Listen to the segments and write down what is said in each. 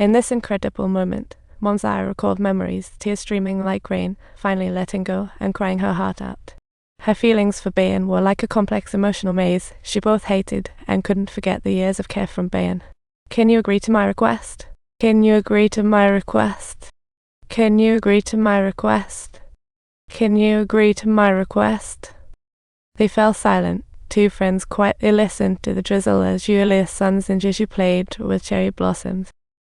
In this incredible moment, Mom's eye recalled memories, tears streaming like rain, finally letting go and crying her heart out. Her feelings for Bayan were like a complex emotional maze. She both hated and couldn't forget the years of care from Bayan. Can you agree to my request? Can you agree to my request? Can you agree to my request? Can you agree to my request? They fell silent. Two friends quietly listened to the drizzle as Julius' sons and Jiju played with cherry blossoms.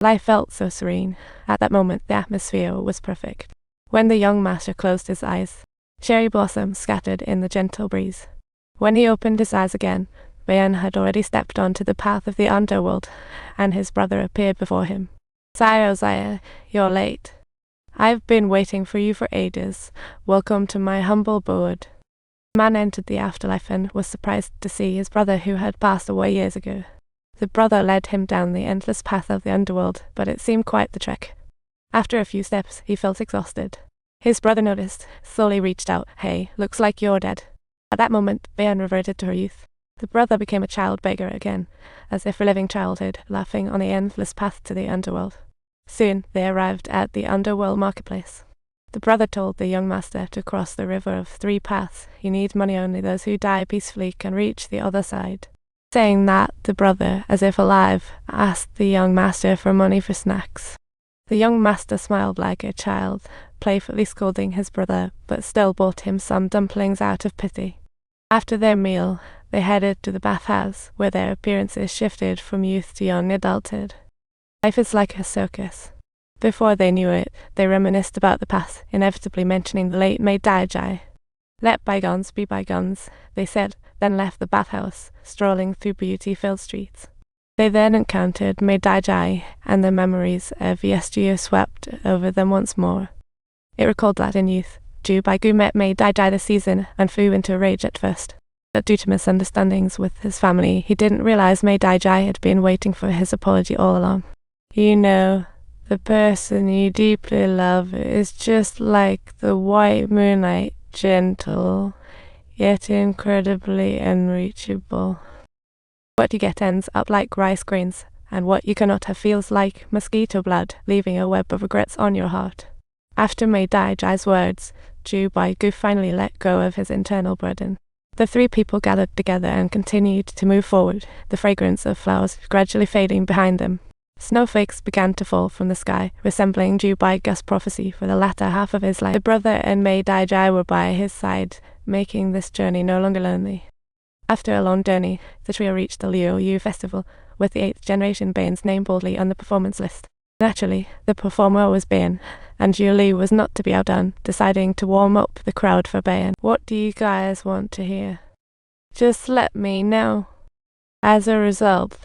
Life felt so serene. At that moment, the atmosphere was perfect. When the young master closed his eyes, cherry blossoms scattered in the gentle breeze. When he opened his eyes again, Bayan had already stepped onto the path of the Underworld, and his brother appeared before him. Sire, Sire, you're late. I've been waiting for you for ages. Welcome to my humble abode. The man entered the afterlife and was surprised to see his brother who had passed away years ago. The brother led him down the endless path of the underworld, but it seemed quite the trek. After a few steps, he felt exhausted. His brother noticed, slowly reached out. Hey, looks like you're dead. At that moment, Bayan reverted to her youth. The brother became a child beggar again, as if reliving childhood, laughing on the endless path to the underworld. Soon, they arrived at the underworld marketplace. The brother told the young master to cross the river of 3 paths. You need money, only those who die peacefully can reach the other side. Saying that, the brother, as if alive, asked the young master for money for snacks. The young master smiled like a child, playfully scolding his brother, but still bought him some dumplings out of pity. After their meal, they headed to the bathhouse, where their appearances shifted from youth to young adulthood. Life is like a circus. Before they knew it, they reminisced about the past, inevitably mentioning the late Maid Daijai. Let bygones be bygones, they said, then left the bathhouse, strolling through beauty-filled streets. They then encountered Maid Daijai, and the memories of yesteryear swept over them once more. It recalled that in youth, Ju Baigu met Maid Daijai this season and flew into a rage at first. But due to misunderstandings with his family, he didn't realize Maid Daijai had been waiting for his apology all along. You know, the person you deeply love is just like the white moonlight, gentle, yet incredibly unreachable. What you get ends up like rice grains, and what you cannot have feels like mosquito blood, leaving a web of regrets on your heart. After Maid Daijai's words, Ju Baigu finally let go of his internal burden. The 3 people gathered together and continued to move forward, the fragrance of flowers gradually fading behind them. Snowflakes began to fall from the sky, resembling Ju Baigu's prophecy for the latter half of his life. The brother and Maid Daijai were by his side, making this journey no longer lonely. After a long journey, the trio reached the Liu Yu festival, with the 8th generation Bayan's name boldly on the performance list. Naturally, the performer was Bayan, and Julie was not to be outdone, deciding to warm up the crowd for Bayan. What do you guys want to hear? Just let me know. As a result,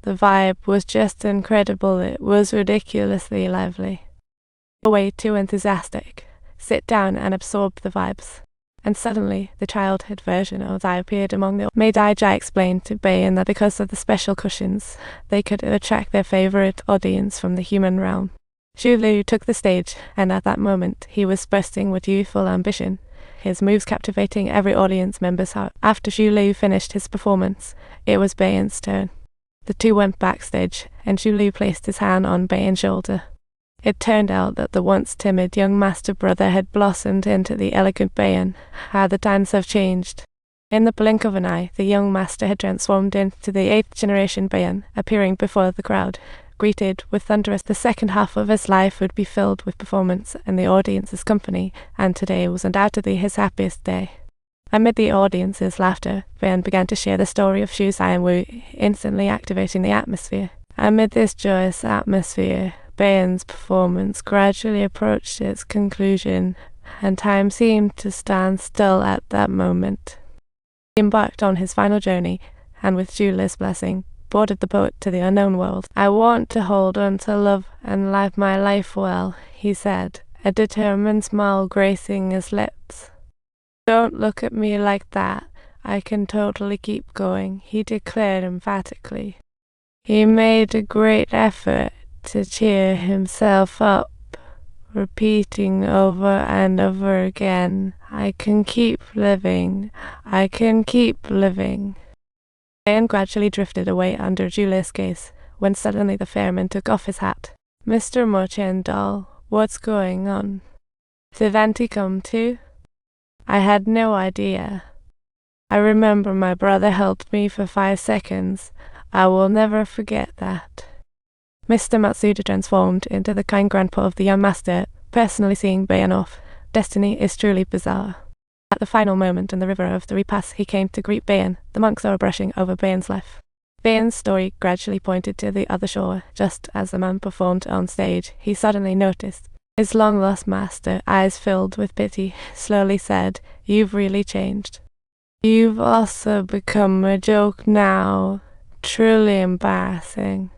the vibe was just incredible. It was ridiculously lively. Way too enthusiastic. Sit down and absorb the vibes. And suddenly, the childhood version of Zai appeared among them. Maid Daijai explained to Bayan that because of the special cushions, they could attract their favorite audience from the human realm. Xu Lu took the stage, and at that moment, he was bursting with youthful ambition, his moves captivating every audience member's heart. After Xu Lu finished his performance, it was Bayan's turn. The 2 went backstage, and Xu Lu placed his hand on Bayan's shoulder. It turned out that the once timid young master brother had blossomed into the elegant Bayan. How the times have changed. In the blink of an eye, the young master had transformed into the 8th generation Bayan, appearing before the crowd. Greeted with thunderous, the second half of his life would be filled with performance and the audience's company, and today was undoubtedly his happiest day. Amid the audience's laughter, Bayan began to share the story of Shu Zai and Wu, instantly activating the atmosphere. Amid this joyous atmosphere, Bayan's performance gradually approached its conclusion, and time seemed to stand still at that moment. He embarked on his final journey, and with Julie's blessing, boarded the boat to the unknown world. I want to hold on to love and live my life well, he said, a determined smile gracing his lips. Don't look at me like that. I can totally keep going, he declared emphatically. He made a great effort to cheer himself up, repeating over and over again, I can keep living, I can keep living. Bayan gradually drifted away under Julius' gaze, when suddenly the ferryman took off his hat. Mr. Mochen doll, what's going on? Did Auntie come too? I had no idea. I remember my brother helped me for 5 seconds. I will never forget that. Mr. Matsuda transformed into the kind grandpa of the young master, personally seeing Bayan off. Destiny is truly bizarre. At the final moment in the river of the repass, he came to greet Bayan. The monks are brushing over Bayan's life. Bayan's story gradually pointed to the other shore. Just as the man performed on stage, he suddenly noticed. His long-lost master, eyes filled with pity, slowly said, "You've really changed. You've also become a joke now. Truly embarrassing."